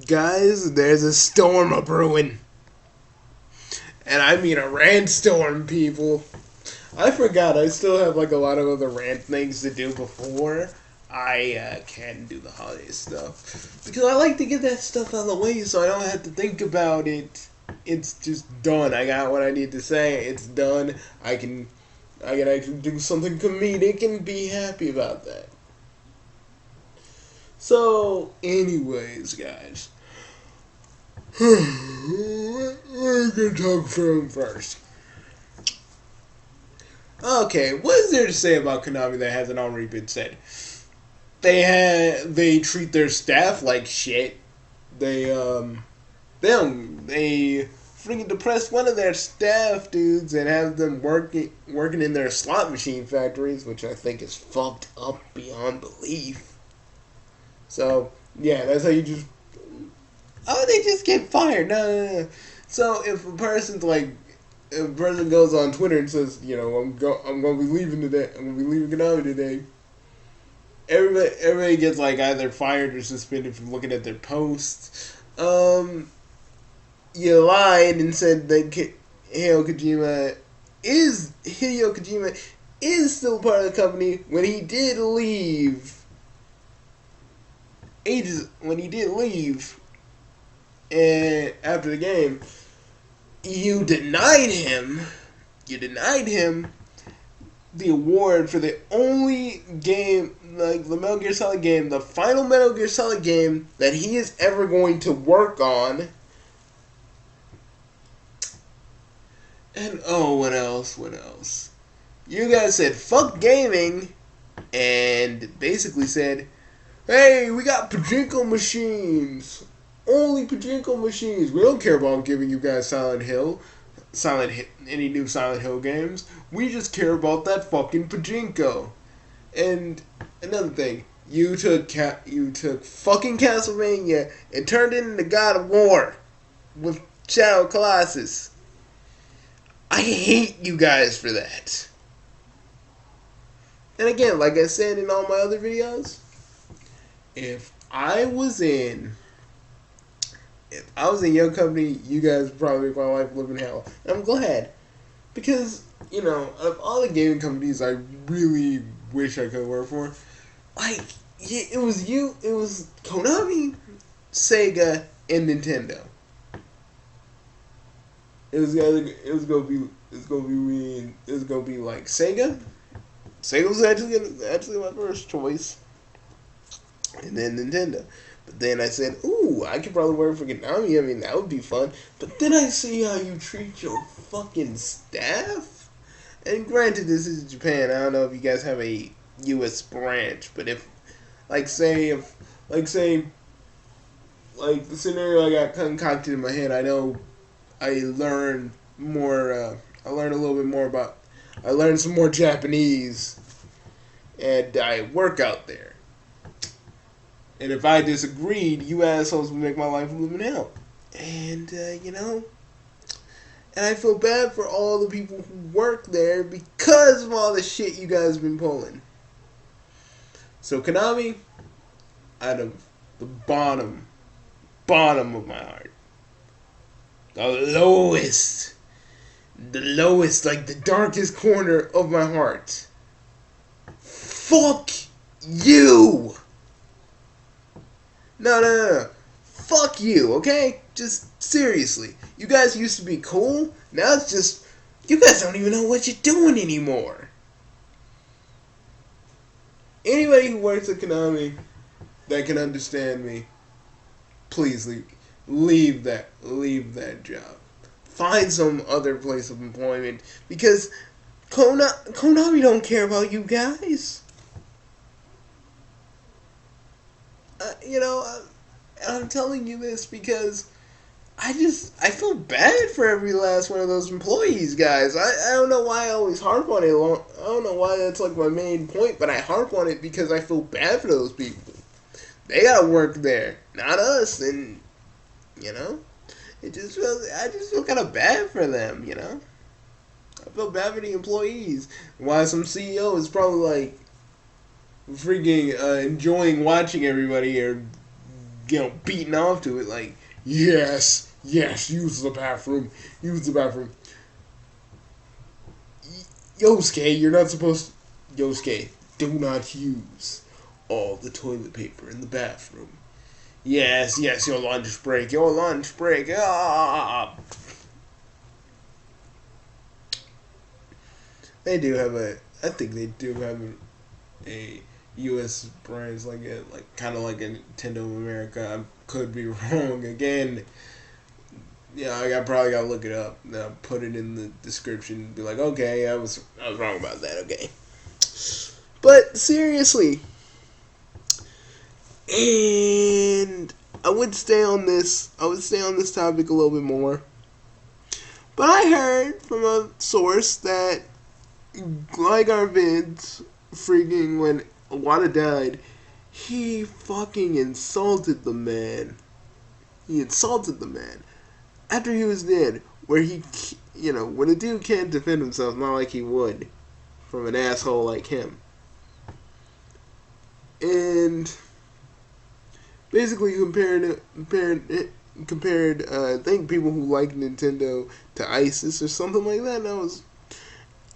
Guys, there's a storm a brewing. And I mean a rant storm, people. I forgot I still have like a lot of other rant things to do before I can do the holiday stuff. Because I like to get that stuff out of the way so I don't have to think about it. It's just done. I got what I need to say. It's done. I can do something comedic and be happy about that. So, anyways, guys. We're gonna talk film first. Okay, what is there to say about Konami that hasn't already been said? They treat their staff like shit. They freaking depress one of their staff dudes and have them working in their slot machine factories, which I think is fucked up beyond belief. So yeah, that's how you just. Oh, they just get fired. No. So if a person's like, if a person goes on Twitter and says, I'm gonna be leaving today. I'm gonna be leaving Konami today. Everybody gets like either fired or suspended from looking at their posts. You lied and said that Hideo Kojima is still part of the company when he did leave. When he did leave, and after the game, you denied him the award for the only game, like the Metal Gear Solid game, the final Metal Gear Solid game that he is ever going to work on. And oh, what else? You guys said fuck gaming, and basically said, hey, we got pachinko machines. Only pachinko machines. We don't care about giving you guys any new Silent Hill games. We just care about that fucking pachinko. And another thing, you took fucking Castlevania and turned it into God of War with Shadow of Colossus. I hate you guys for that. And again, like I said in all my other videos, if I was in your company, you guys would probably make my life live in hell. And I'm glad. Because, out of all the gaming companies I really wish I could work for, it was Konami, Sega, and Nintendo. It was gonna be like Sega. Sega was actually my first choice. And then Nintendo. But then I said, ooh, I could probably work for Konami. I mean, that would be fun. But then I see how you treat your fucking staff. And granted, this is Japan. I don't know if you guys have a U.S. branch. But if the scenario I got concocted in my head, I know I learned more, I learned some more Japanese. And I work out there. And if I disagreed, you assholes would make my life live in hell. And, and I feel bad for all the people who work there because of all the shit you guys have been pulling. So, Konami, out of the bottom of my heart, the lowest, like the darkest corner of my heart, fuck you! No. Fuck you, okay? Just seriously. You guys used to be cool. Now it's just, you guys don't even know what you're doing anymore. Anybody who works at Konami that can understand me, please leave that job. Find some other place of employment because Konami don't care about you guys. I'm telling you this because I feel bad for every last one of those employees, guys. I don't know why I always harp on it. I don't know why that's like my main point, but I harp on it because I feel bad for those people. They gotta work there, not us, and I just feel kind of bad for them. I feel bad for the employees. Why some CEO is probably like freaking enjoying watching everybody or beating off to it like, yes, use the bathroom, use the bathroom. Yosuke, you're not supposed to. Yosuke, do not use all the toilet paper in the bathroom. Yes, your lunch break, your lunch break. Ah! They do have I think they do have a U.S. brands like it, like kind of like a Nintendo of America. I could be wrong again. Yeah, I probably gotta look it up. I'll put it in the description. And be like, okay, I was wrong about that. Okay, but seriously, and I would stay on this. I would stay on this topic a little bit more. But I heard from a source that Gligar Vince, freaking when Iwata died, he fucking insulted the man. He insulted the man after he was dead. Where he, when a dude can't defend himself, not like he would from an asshole like him. And basically compared I think people who like Nintendo to ISIS or something like that.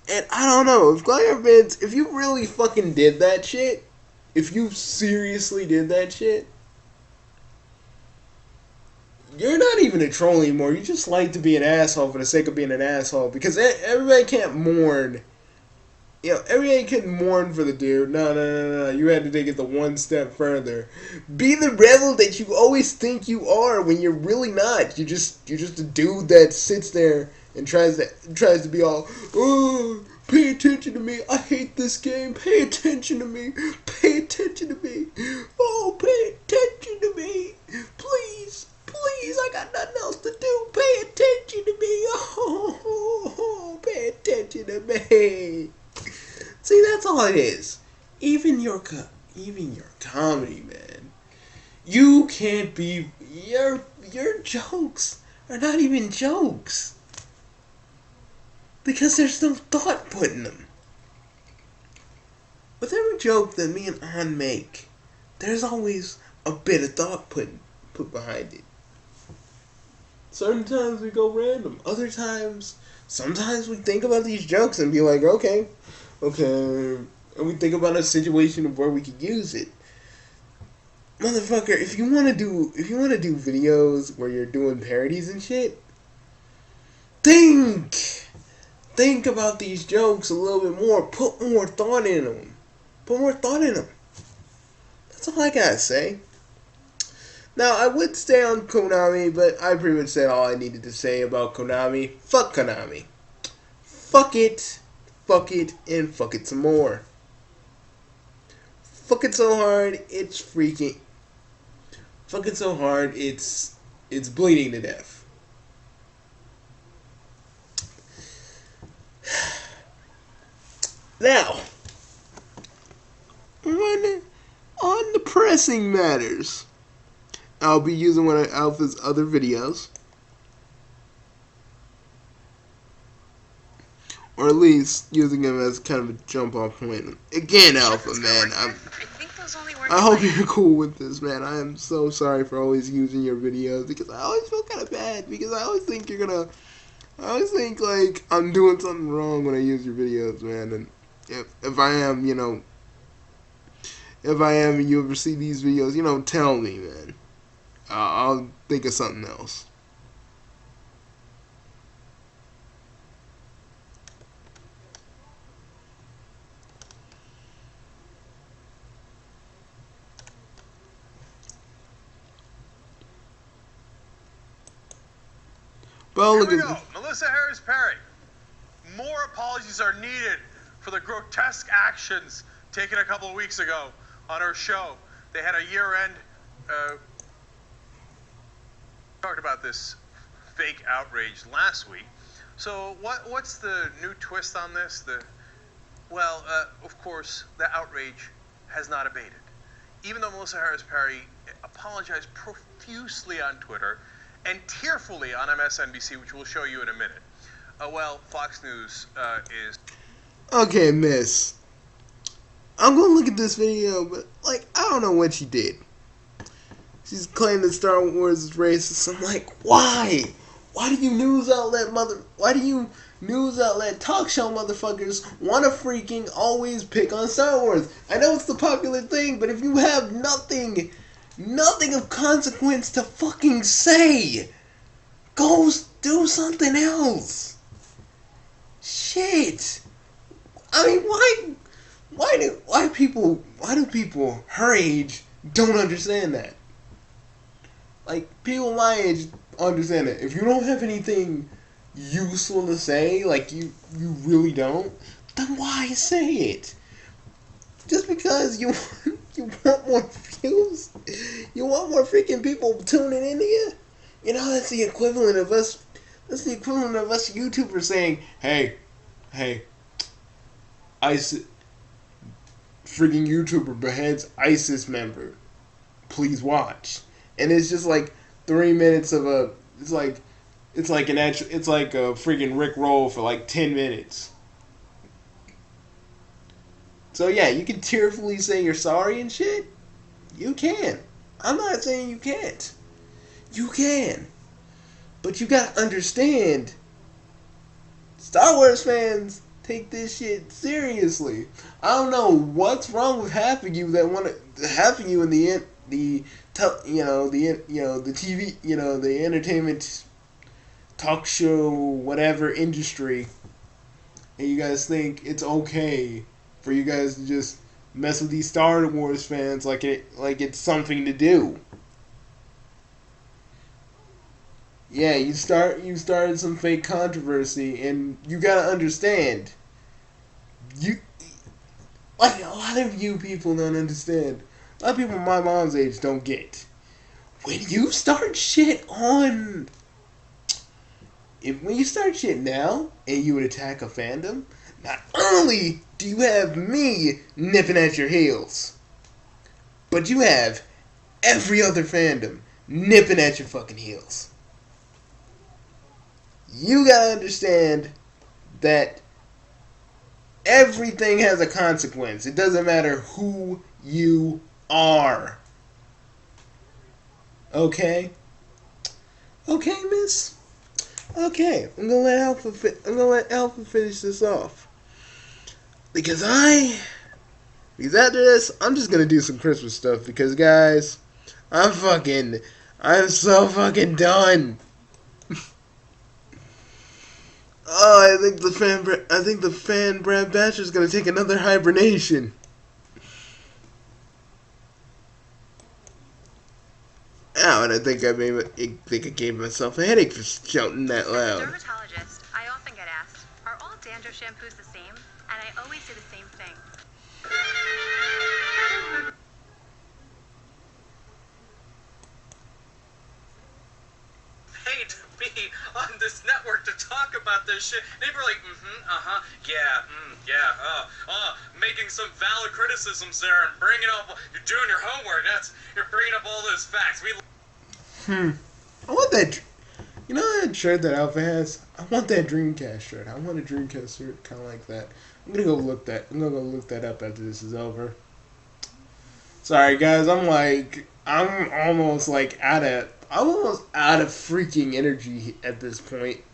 And I don't know, if Gligar Vince, if you really fucking did that shit, if you seriously did that shit, you're not even a troll anymore. You just like to be an asshole for the sake of being an asshole. Because everybody can't mourn. Everybody can mourn for the dude. No. You had to take it the one step further. Be the rebel that you always think you are when you're really not. You're just a dude that sits there and tries to be all, oh, pay attention to me. I hate this game. Pay attention to me. Pay attention to me. Oh, pay attention to me. Please, I got nothing else to do. Pay attention to me. Oh, pay attention to me. See, that's all it is. Even your comedy, man. You can't be your jokes are not even jokes. Because there's no thought put in them. With every joke that me and An make, there's always a bit of thought put behind it. Certain times we go random. Sometimes we think about these jokes and be like, okay. And we think about a situation of where we could use it. Motherfucker, if you wanna do videos where you're doing parodies and shit, think about these jokes a little bit more. Put more thought in them. That's all I gotta say. Now, I would stay on Konami, but I pretty much said all I needed to say about Konami. Fuck Konami. Fuck it, and fuck it some more. Fuck it so hard, it's freaking... Fuck it so hard, it's bleeding to death. Now, on the pressing matters, I'll be using one of Alpha's other videos. Or at least using him as kind of a jump off point. Again, Alpha, man, I hope you're cool with this, man. I am so sorry for always using your videos, because I always feel kind of bad, because I always think like I'm doing something wrong when I use your videos, man. And if I am, and you ever see these videos, tell me, man. I'll think of something else. Well, here we go. Melissa Harris Perry. More apologies are needed for the grotesque actions taken a couple of weeks ago on her show. They had a year-end. Talked about this fake outrage last week. So what's the new twist on this? Of course, the outrage has not abated. Even though Melissa Harris Perry apologized profusely on Twitter and tearfully on MSNBC, which we'll show you in a minute. Fox News is... Okay, miss. I'm gonna look at this video, but, I don't know what she did. She's claiming that Star Wars is racist. I'm like, why? Why do you news outlet talk show motherfuckers want to freaking always pick on Star Wars? I know it's the popular thing, but if you have nothing of consequence to fucking say, go do something else. Shit. I mean, why do people her age don't understand that? Like, people my age understand it. If you don't have anything useful to say, like you really don't, then why say it? Just because you want more views, you want more freaking people tuning into you. You know, that's the equivalent of us. That's the equivalent of us YouTubers saying, "Hey, ISIS, freaking YouTuber beheads ISIS member. Please watch." And it's just like 3 minutes of a. It's like a freaking Rick roll for like 10 minutes. So yeah, you can tearfully say you're sorry and shit. You can. I'm not saying you can't. You can. But you gotta understand, Star Wars fans take this shit seriously. I don't know what's wrong with half of you in the TV, the entertainment talk show whatever industry, and you guys think it's okay for you guys to just mess with these Star Wars fans like it's something to do. Yeah, you started some fake controversy, and you gotta understand. Like, a lot of you people don't understand. A lot of people my mom's age don't get. When you start shit on... When you start shit now, and you would attack a fandom, not only do you have me nipping at your heels, but you have every other fandom nipping at your fucking heels. You gotta understand that everything has a consequence. It doesn't matter who you are. Okay? Okay, miss? Okay, I'm gonna let Alpha finish this off. Because after this, I'm just gonna do some Christmas stuff because guys, I'm so fucking done. Oh, I think the fan Brad Batcher's gonna take another hibernation. Ow, and I think I gave myself a headache for shouting that loud. As a dermatologist, I often get asked, are all dandruff shampoos the same? And I always say the same thing. Paid to be on this network to talk about this shit. They were like, making some valid criticisms there and bringing up, you're doing your homework. You're bringing up all those facts. I want that. You know that shirt that Alpha has? I want that Dreamcast shirt. I want a Dreamcast shirt kind of like that. I'm gonna go look that up after this is over. Sorry guys, I'm almost out of freaking energy at this point.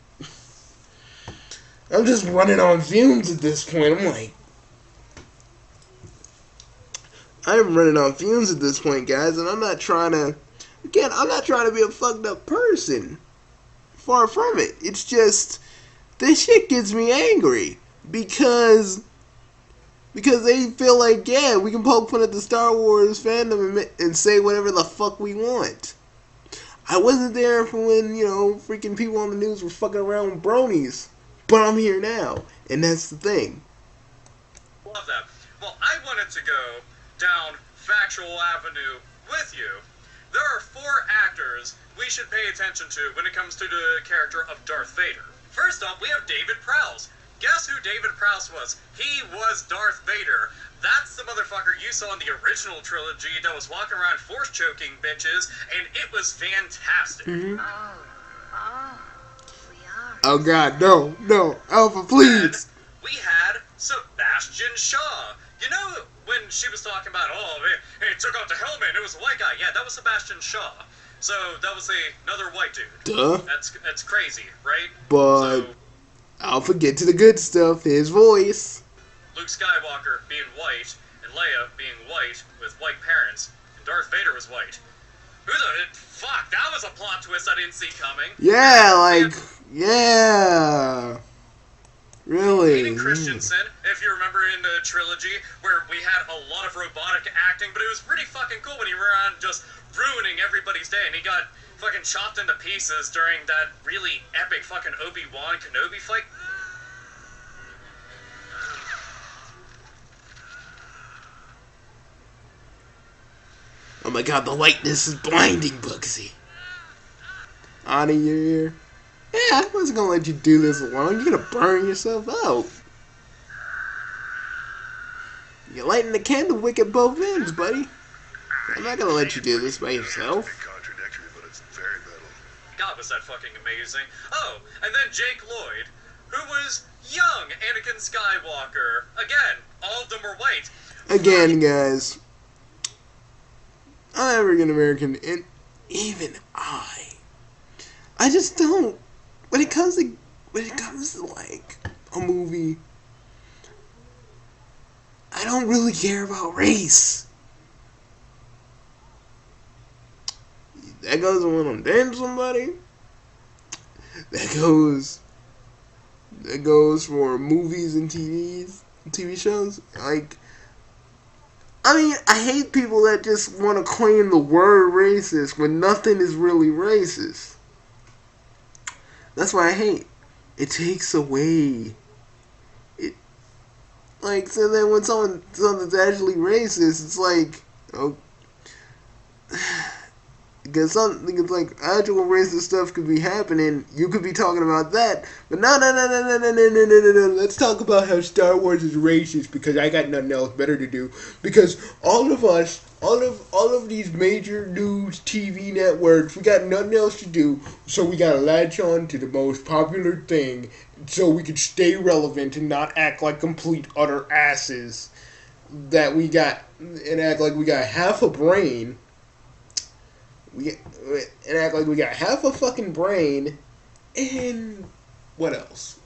I'm just running on fumes at this point. I'm running on fumes at this point, guys, and I'm not trying to be a fucked up person. Far from it. It's just, this shit gets me angry. Because they feel like, yeah, we can poke fun at the Star Wars fandom and say whatever the fuck we want. I wasn't there for when, freaking people on the news were fucking around with bronies. But I'm here now. And that's the thing. Love that. Well, I wanted to go down factual avenue with you. There are 4 actors we should pay attention to when it comes to the character of Darth Vader. First up, we have David Prowse. Guess who David Prowse was? He was Darth Vader. That's the motherfucker you saw in the original trilogy that was walking around force choking bitches, and it was fantastic. Mm-hmm. We are. Oh god, no, Alpha, please. And we had Sebastian Shaw. You know when she was talking about, oh, he took out the helmet, it was a white guy. Yeah, that was Sebastian Shaw. So that was another white dude. Duh. That's crazy, right? But So, I'll forget to the good stuff. His voice. Luke Skywalker being white, and Leia being white with white parents, and Darth Vader was white. Fuck, that was a plot twist I didn't see coming. Yeah, like, yeah. Really? Hayden Christensen, if you remember in the trilogy, where we had a lot of robotic acting, but it was pretty fucking cool when he were on just ruining everybody's day, and he got fucking chopped into pieces during that really epic fucking Obi-Wan Kenobi fight. Oh my god, the lightness is blinding, Bugsy. Out of your ear. Yeah, I wasn't gonna let you do this alone. You're gonna burn yourself out. You're lighting the candle wick at both ends, buddy. I'm not gonna let you do this by yourself. Contradictory, but it's very metal. God, was that fucking amazing. Oh, and then Jake Lloyd, who was young Anakin Skywalker. Again, all of them were white. Again, guys. I'm African American, and even I just don't. When it comes to like a movie, I don't really care about race. That goes when I'm dating somebody. That goes for movies and TV shows. Like, I mean, I hate people that just want to claim the word racist when nothing is really racist. That's why I hate. It takes away. It, like, so then when something's actually racist, it's like, oh, because something it's like actual racist stuff could be happening. You could be talking about that, but no. Let's talk about how Star Wars is racist because I got nothing else better to do. Because all of these major news TV networks, we got nothing else to do, so we gotta latch on to the most popular thing, so we could stay relevant and not act like complete utter asses. That we got and act like we got half a brain. And act like we got half a fucking brain, and what else?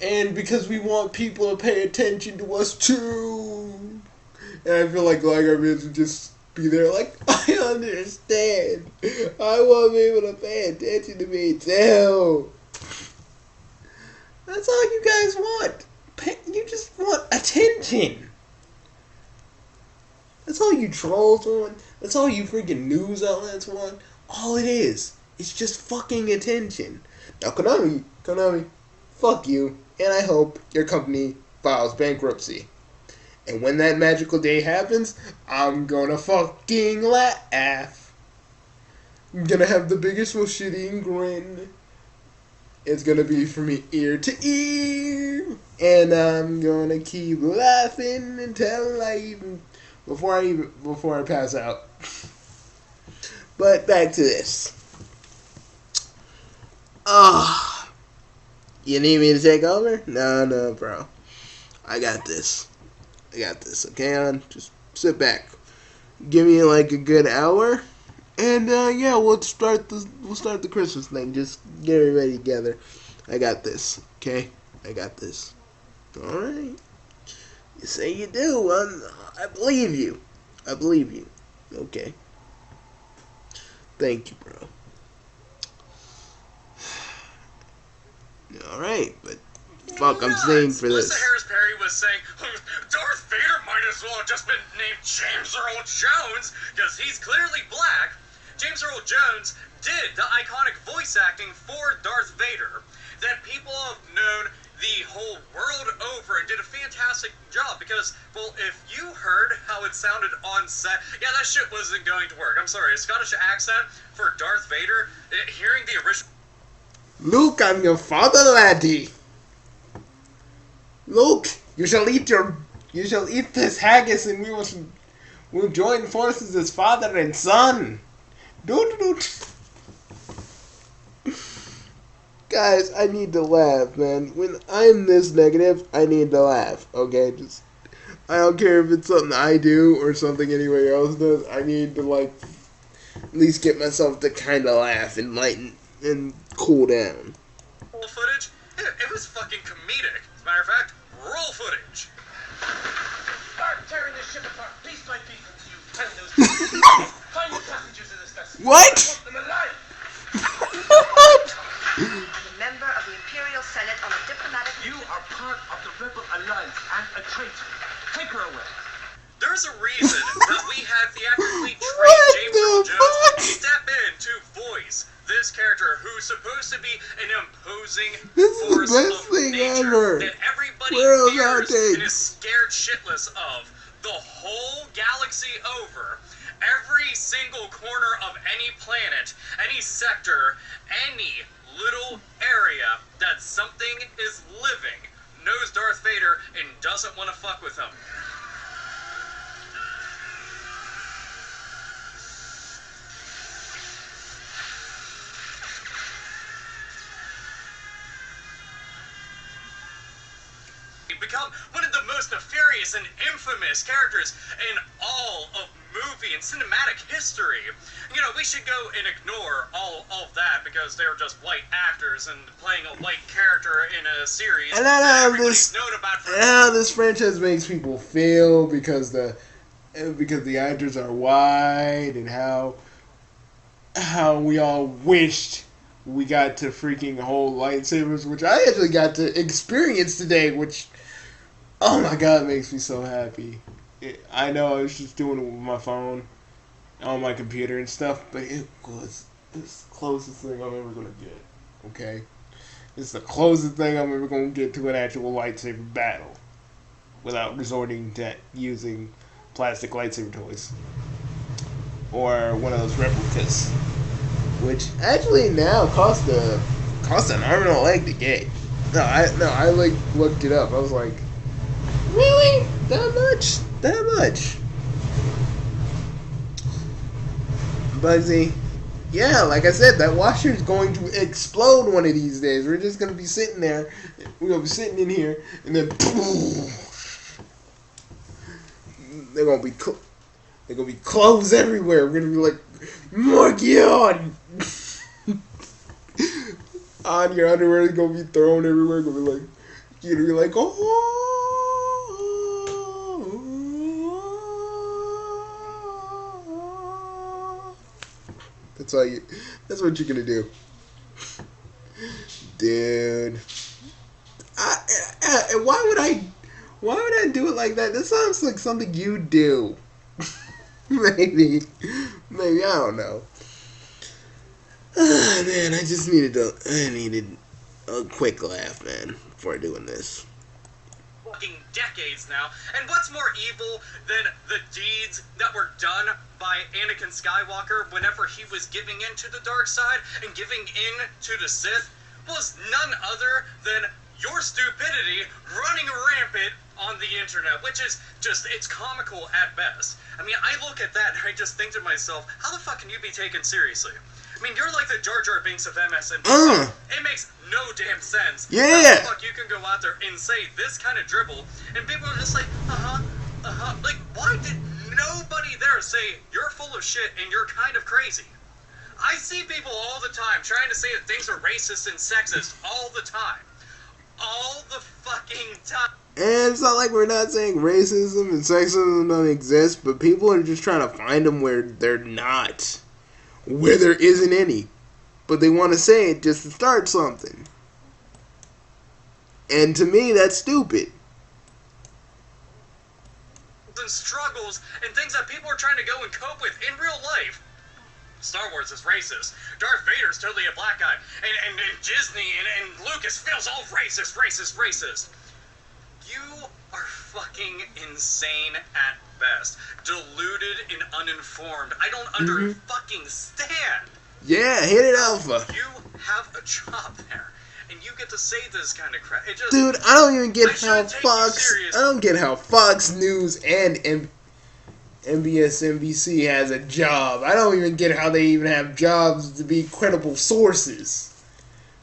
And because we want people to pay attention to us too, and I feel like our kids would just be there like, I understand. I want people to pay attention to me too. That's all you guys want. You just want attention. That's all you trolls want. That's all you freaking news outlets want. All it is just fucking attention. Now, Konami, fuck you, and I hope your company files bankruptcy. And when that magical day happens, I'm gonna fucking laugh. I'm gonna have the biggest, most shitty grin. It's gonna be from ear to ear, and I'm gonna keep laughing until before I pass out. But back to this. You need me to take over? No, bro. I got this. Okay, just sit back. Give me like a good hour, and yeah, we'll start the Christmas thing. Just get everybody together. I got this. Okay, I got this. All right. You say you do. I believe you. Okay. Thank you, bro. Alright, but fuck, I'm staying for this. Melissa Harris Perry was saying, Darth Vader might as well have just been named James Earl Jones, because he's clearly black. James Earl Jones did the iconic voice acting for Darth Vader that people have known the whole world over and did a fantastic job because, well, if you heard how it sounded on set, yeah, that shit wasn't going to work. I'm sorry, a Scottish accent for Darth Vader, hearing the original... Luke, I'm your father, laddie. Luke, you shall eat this haggis and we'll join forces as father and son. God guys, I need to laugh, man. When I'm this negative, I need to laugh. Okay, just I don't care if it's something I do or something anybody else does. I need to like at least get myself to kind of laugh and lighten and cool down. Roll footage? It was fucking comedic. As a matter of fact, roll footage. Start tearing this ship apart, piece by piece, until you find those people. Find the passengers of this vessel. What? I want them alive. I'm a member of the Imperial Senate on a diplomatic... You are part of the Rebel Alliance and a traitor. Take her away. There's a reason that we had theatrically trained What James the Earl fuck? Jones step in to voice this character who's supposed to be an imposing This is the force best of thing nature ever. that everybody Where are those fears outtakes? and is scared shitless of the whole galaxy over. Every single corner of any planet, any sector, any little area that something is living knows Darth Vader and doesn't want to fuck with him. Become one of the most nefarious and infamous characters in all of movie and cinematic history. You know, we should go and ignore all of that because they're just white actors and playing a white character in a series And that how everybody's known about for this franchise makes people feel because the actors are white and how we all wished we got to freaking hold lightsabers, which I actually got to experience today, which, oh my god, it makes me so happy. I know I was just doing it with my phone on my computer and stuff, but it was the closest thing I'm ever going to get, okay? It's the closest thing I'm ever going to get to an actual lightsaber battle without resorting to using plastic lightsaber toys or one of those replicas, which actually now cost an arm and a leg to get. I like looked it up. I was like, really? That much? Bugsy, yeah, like I said, that washer is going to explode one of these days. We're just gonna be sitting there. We're gonna be sitting in here, and then they're gonna be clothes everywhere. We're gonna be like, Marky on. On your underwear is gonna be thrown everywhere. Gonna be like, you're gonna be like, oh. That's what you're gonna do, dude. Why would I do it like that? This sounds like something you do. maybe I don't know. Man, I needed a quick laugh, man, before doing this. fucking decades now. And what's more evil than the deeds that were done by Anakin Skywalker whenever he was giving in to the dark side and giving in to the Sith was none other than your stupidity running rampant on the internet, which is just, it's comical at best. I mean, I look at that and I just think to myself, how the fuck can you be taken seriously? I mean, you're like the Jar Jar Binks of MSNBC. It makes no damn sense. Yeah. How the fuck you can go out there and say this kind of dribble, and people are just like, Like, why did nobody there say, you're full of shit and you're kind of crazy? I see people all the time trying to say that things are racist and sexist all the time. All the fucking time. And it's not like we're not saying racism and sexism don't exist, but people are just trying to find them where they're not. Where there isn't any. But they want to say it just to start something. And to me, that's stupid. And struggles and things that people are trying to go and cope with in real life. Star Wars is racist. Darth Vader's totally a black guy. And Disney and Lucasfilm's all racist. You are fucking insane at best. Deluded and uninformed. I don't fucking stand. Yeah, hit it, Alpha. You have a job there. And you get to say this kind of crap. It just, Dude, I don't even get I how shouldn't take you Fox... serious. I don't get how Fox News and NBC has a job. I don't even get how they even have jobs to be credible sources.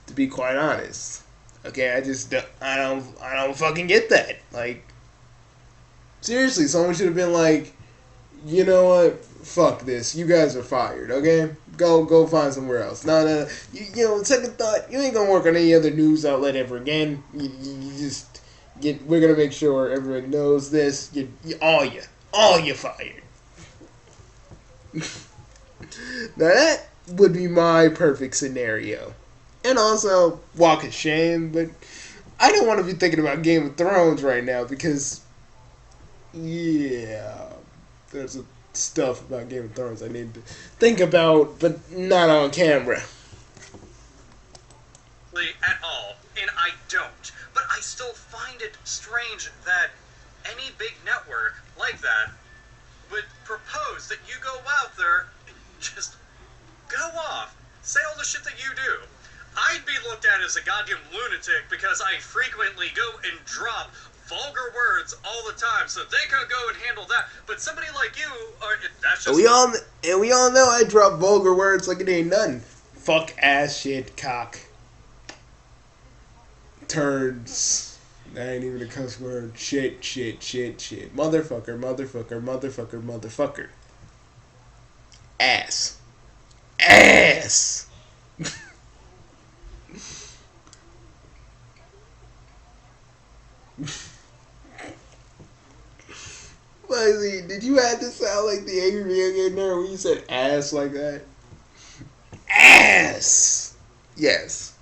To be quite honest. Okay, I don't fucking get that. Like, seriously, someone should have been like, you know what? Fuck this. You guys are fired. Okay, go find somewhere else. No. You know, second thought, you ain't gonna work on any other news outlet ever again. You just get. We're gonna make sure everyone knows this. All you fired. Now that would be my perfect scenario. And also, walk of shame, but I don't want to be thinking about Game of Thrones right now because, yeah, there's stuff about Game of Thrones I need to think about, but not on camera. At all, and I don't. But I still find it strange that any big network like that would propose that you go out there and just go off, say all the shit that you do. I'd be looked at as a goddamn lunatic because I frequently go and drop vulgar words all the time, so they could go and handle that. But somebody like you, that's just... We all know I drop vulgar words like it ain't nothing. Fuck, ass, shit, cock, turds. That ain't even a cuss word. Shit. Motherfucker. Ass. Leslie, did you have to sound like the angry man in there when you said ass like that? Ass! Yes.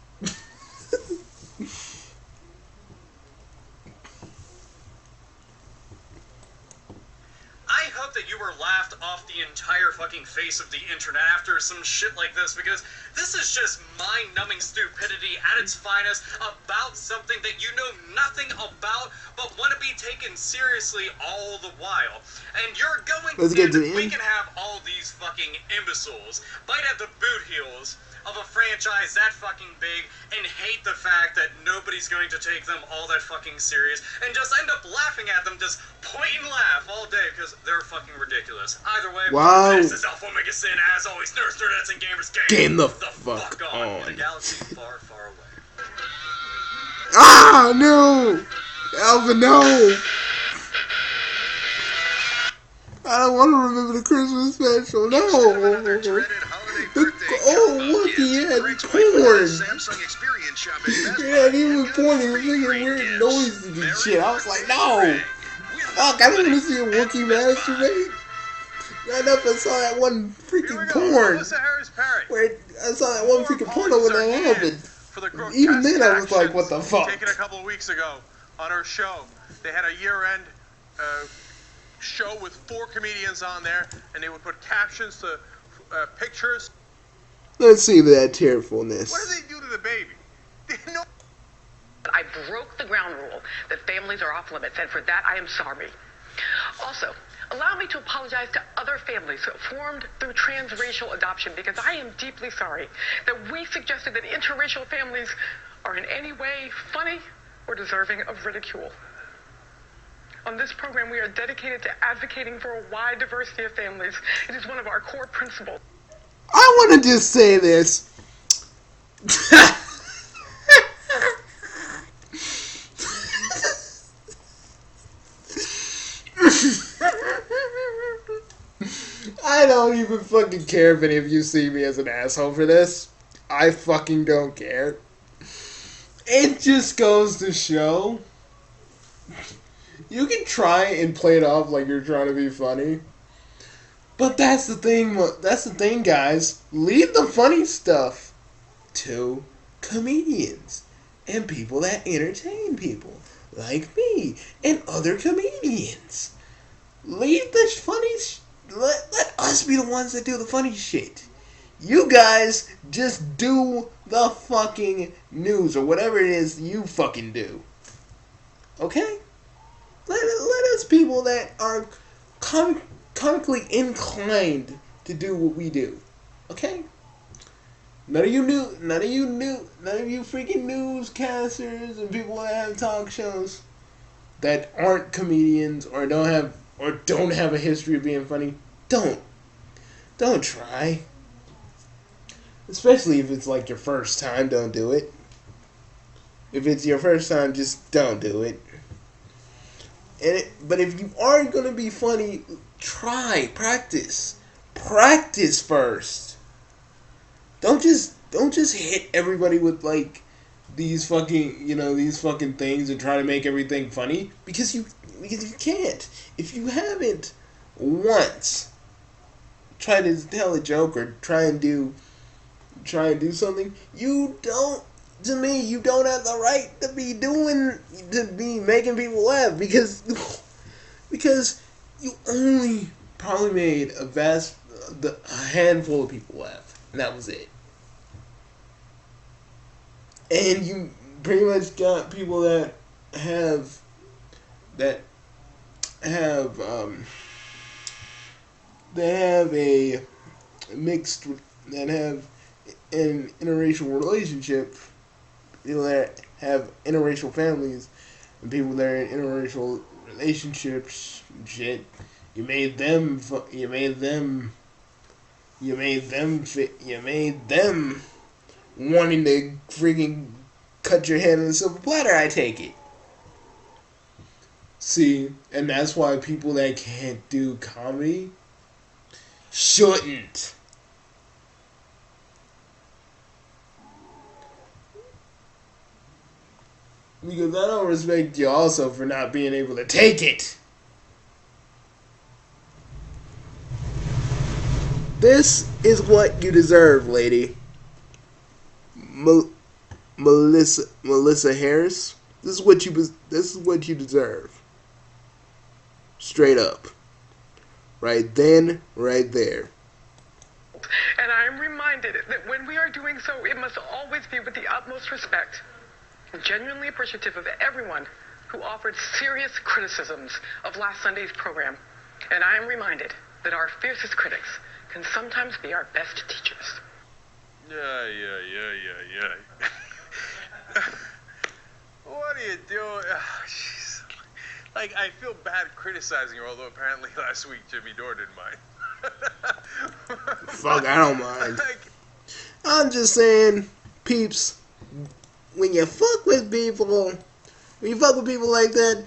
I hope that you were laughed off the entire fucking face of the internet after some shit like this, because this is just mind-numbing stupidity at its finest about something that you know nothing about but want to be taken seriously all the while. And you're going Let's get to the we end. can have all these fucking imbeciles bite at the boot heels of a franchise that fucking big and hate the fact that nobody's going to take them all that fucking serious and just end up laughing at them, just point and laugh all day because they're fucking ridiculous. Either way, Wow. this is Alpha Omega Sin, as always, nerds, nerdettes, and gamers Game the fuck fuck on. on. In a galaxy far, far away. Ah, no! Alpha, no! I don't want to remember the Christmas special. No! Wookie had corn. Yeah, he was pointing, making weird noises and shit. I was like, no! Fuck, I don't want to see a Wookiee masturbate. Right up, I saw that one freaking porn. Where I saw that one freaking porno when that happened. Even then, I was like, what the fuck? Taken a couple of weeks ago on her show. They had a year-end show with 4 comedians on there, and they would put captions to pictures. Let's see that tearfulness. What do they do to the baby? They know. I broke the ground rule that families are off limits, and for that I am sorry. Also, allow me to apologize to other families formed through transracial adoption, because I am deeply sorry that we suggested that interracial families are in any way funny or deserving of ridicule. On this program, we are dedicated to advocating for a wide diversity of families. It is one of our core principles. I want to just say this. I don't even fucking care if any of you see me as an asshole for this. I fucking don't care. It just goes to show, you can try and play it off like you're trying to be funny, but that's the thing, guys. Leave the funny stuff to comedians and people that entertain people like me and other comedians. Leave the funny let us be the ones that do the funny shit. You guys just do the fucking news or whatever it is you fucking do. Okay? Let us people that are comically inclined to do what we do. Okay? None of you freaking newscasters and people that have talk shows that aren't comedians or don't have a history of being funny. Don't try. Especially if it's like your first time, don't do it. If it's your first time, just don't do it. But if you are gonna be funny, practice first. Don't just hit everybody with like these fucking things and try to make everything funny because you can't. If you haven't once tried to tell a joke or try and do something, you don't. To me, you don't have the right to be making people laugh because you only probably made a handful of people laugh, and that was it. And you pretty much got people that have a mixed that have an interracial relationship, people that have interracial families, and people that are in interracial relationships. Shit, you made them wanting to freaking cut your head on a silver platter. I take it. See, and that's why people that can't do comedy shouldn't. Because I don't respect you also for not being able to take it. This is what you deserve, lady. Melissa Harris. This is what you deserve. Straight up. Right then, right there. And I am reminded that when we are doing so, it must always be with the utmost respect. Genuinely appreciative of everyone who offered serious criticisms of last Sunday's program. And I am reminded that our fiercest critics can sometimes be our best teachers. Yeah. What are you doing? Oh, jeez. Like, I feel bad criticizing her, although apparently last week Jimmy Dore didn't mind. Fuck, I don't mind. I'm just saying, peeps, when you fuck with people like that,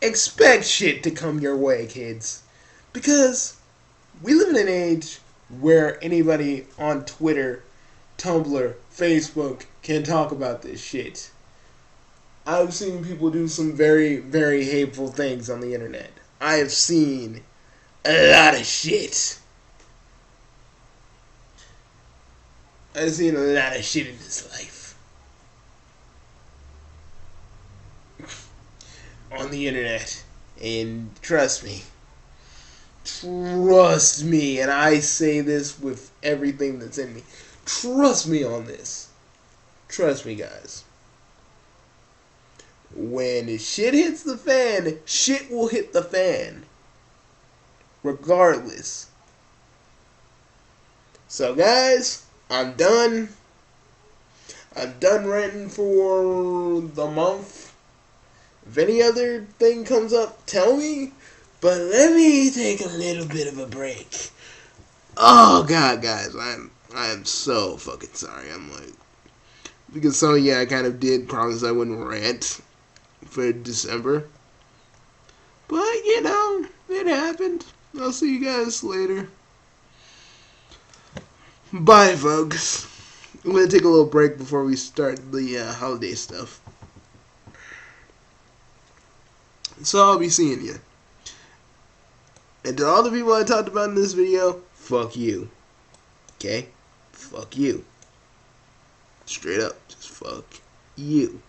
expect shit to come your way, kids. Because we live in an age where anybody on Twitter, Tumblr, Facebook can talk about this shit. I've seen people do some very, very hateful things on the internet. I have seen a lot of shit. I've seen a lot of shit in this life. On the internet. And trust me, and I say this with everything that's in me. Trust me on this. Trust me, guys. When shit hits the fan, shit will hit the fan. Regardless. So, guys, I'm done. I'm done ranting for the month. If any other thing comes up, tell me. But let me take a little bit of a break. Oh, God, guys. I am so fucking sorry. I'm like... Because so, yeah, I kind of did promise I wouldn't rant for December. But, you know, it happened. I'll see you guys later. Bye, folks. I'm going to take a little break before we start the holiday stuff. So I'll be seeing you. And to all the people I talked about in this video, fuck you. Okay? Fuck you. Straight up. Just fuck you.